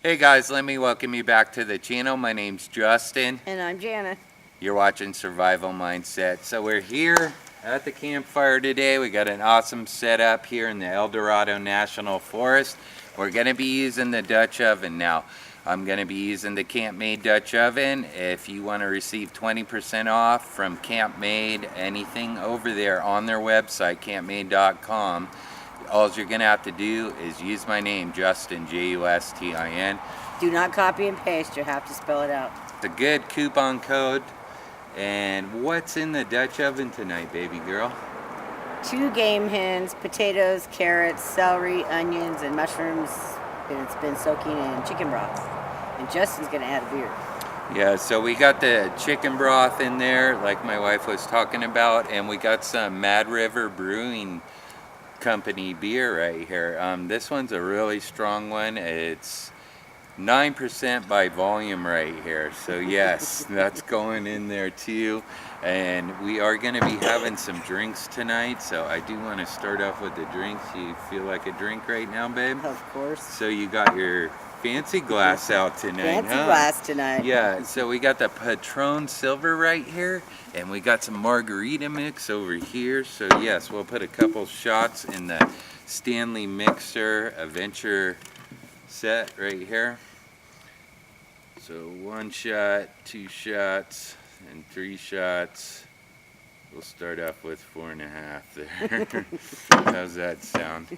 Hey guys, let me welcome you back to the channel. My name's Justin. And I'm Jana. You're watching Survival Mindset. So we're here at the campfire today. We got an awesome setup here in the El Dorado National Forest. We're going to be using the Dutch oven now. I'm going to be using the Camp Made Dutch oven. If you want to receive 20% off from Camp Made, anything over there on their website, campmade.com, all you're going to have to do is use my name, Justin, Justin. Do not copy and paste, you have to spell it out. It's a good coupon code. And what's in the Dutch oven tonight, baby girl? 2 game hens, potatoes, carrots, celery, onions, and mushrooms. And it's been soaking in chicken broth. And Justin's going to add a beer. Yeah, so we got the chicken broth in there, like my wife was talking about, and we got some Mad River Brewing Company beer right here. This one's a really strong one. It's 9% by volume right here. So yes, that's going in there too. And we are going to be having some drinks tonight. So I do want to start off with the drinks. You feel like a drink right now, babe? Of course. So you got your fancy glass out tonight, Fancy glass tonight. Yeah, so we got the Patron Silver right here, and we got some margarita mix over here. So yes, we'll put a couple shots in the Stanley Mixer Adventure set right here. So 1 shot, 2 shots, and 3 shots. We'll start off with 4.5 there. How's that sound?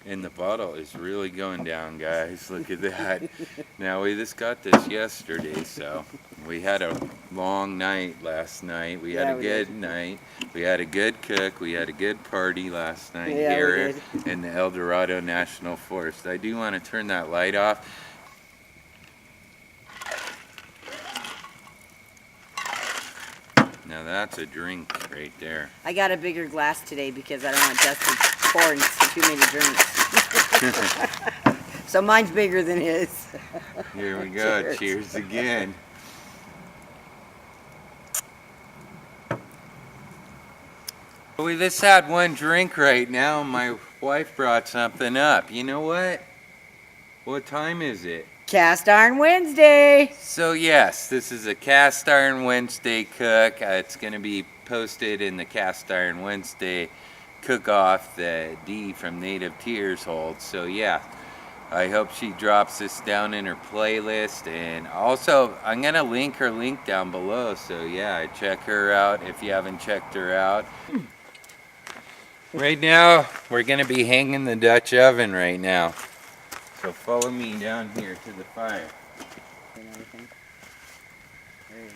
And the bottle is really going down, guys. Look at that. Now, we just got this yesterday, so we had a long night last night. We had a good night. We had a good cook. We had a good party last night here in the El Dorado National Forest. I do want to turn that light off. Now that's a drink right there. I got a bigger glass today because I don't want Justin pouring too many drinks. So mine's bigger than his. Here we go. Cheers, Cheers again. We just had one drink right now. My wife brought something up. You know what? What time is it? Cast Iron Wednesday. So yes, this is a Cast Iron Wednesday cook. It's going to be posted in the Cast Iron Wednesday cook-off that Dee from Native Tearz holds. So yeah, I hope she drops this down in her playlist. And also, I'm going to link her link down below. So yeah, check her out if you haven't checked her out. Right now, we're going to be hanging the Dutch oven right now. So follow me down here to the fire. There you go.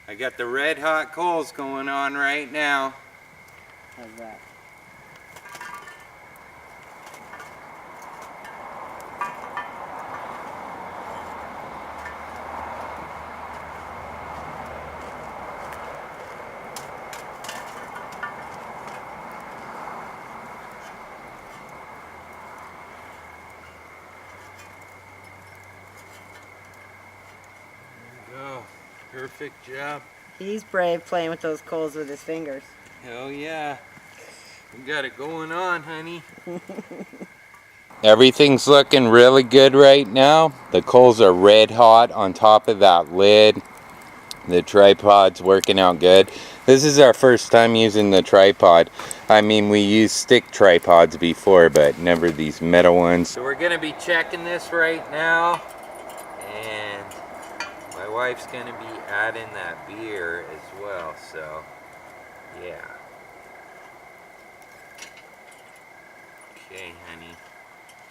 I got the red hot coals going on right now. How's that? Perfect job. He's brave playing with those coals with his fingers. Hell yeah. We got it going on, honey. Everything's looking really good right now. The coals are red hot on top of that lid. The tripod's working out good. This is our first time using the tripod. I mean, we used stick tripods before, but never these metal ones. So we're gonna be checking this right now. And my wife's gonna be adding that beer as well, so yeah. Okay, honey,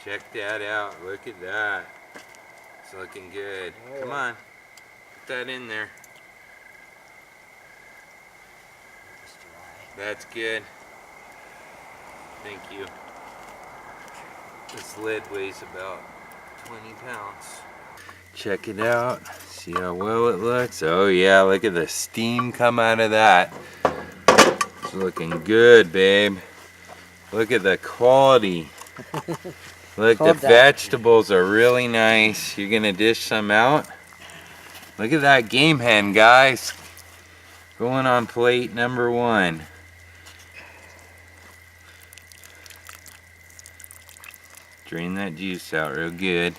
check that out. Look at that. It's looking good. Oh, come on, put that in there. That's good. Thank you. This lid weighs about 20 pounds. Check it out. See how well it looks? Oh yeah, look at the steam come out of that. It's looking good, babe. Look at the quality. Look, the vegetables are really nice. You're gonna dish some out? Look at that game hen, guys. Going on plate number 1. Drain that juice out real good.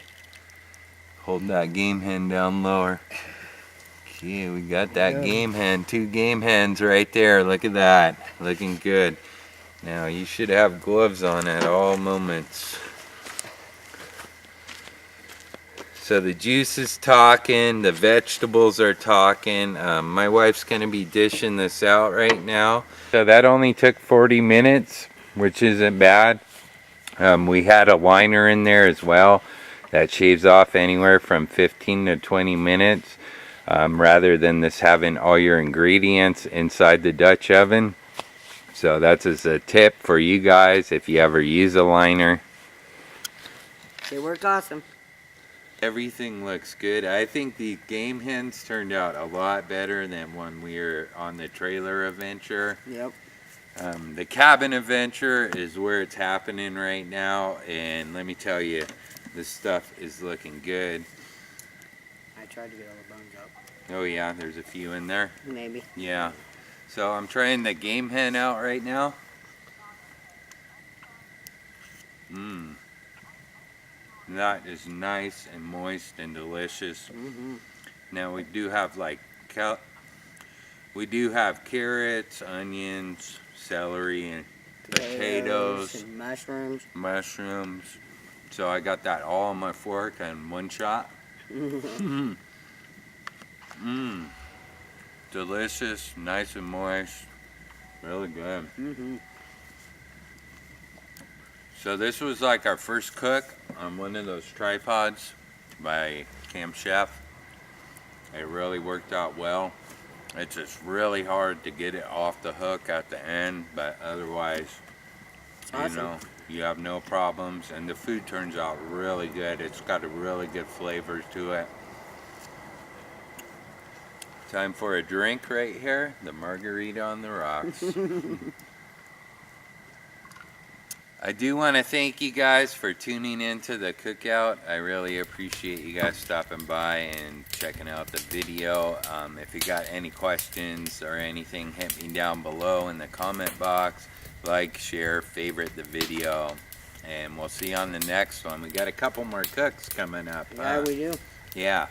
Hold that game hen down lower. Okay, we got that game hen. 2 game hens right there. Look at that. Looking good. Now you should have gloves on at all moments. So the juice is talking, the vegetables are talking. My wife's gonna be dishing this out right now. So that only took 40 minutes, which isn't bad. We had a liner in there as well that shaves off anywhere from 15 to 20 minutes, rather than this having all your ingredients inside the Dutch oven. So that's as a tip for you guys if you ever use a liner. They work awesome. Everything looks good. I think the game hens turned out a lot better than when we were on the trailer adventure. Yep. The cabin adventure is where it's happening right now, and let me tell you, this stuff is looking good. I tried to get all the bones out. Oh yeah, there's a few in there. Maybe. Yeah. So I'm trying the game hen out right now. That is nice and moist and delicious. Now we do have carrots, onions, celery, and potatoes, and mushrooms. mushrooms. So I got that all on my fork in one shot. Delicious, nice and moist, really good. So this was like our first cook on one of those tripods by Camp Chef. It really worked out well. It's just really hard to get it off the hook at the end, but otherwise, Awesome. you know, you have no problems, and the food turns out really good. It's got a really good flavor to it. Time for a drink right here, the margarita on the rocks. I do want to thank you guys for tuning into the cookout. I really appreciate you guys stopping by and checking out the video. If you got any questions or anything, hit me down below in the comment box. Like, share, favorite the video, and we'll see you on the next one. We got a couple more cooks coming up. Yeah, we do. Yeah.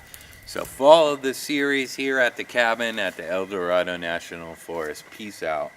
So follow the series here at the cabin at the El Dorado National Forest. Peace out.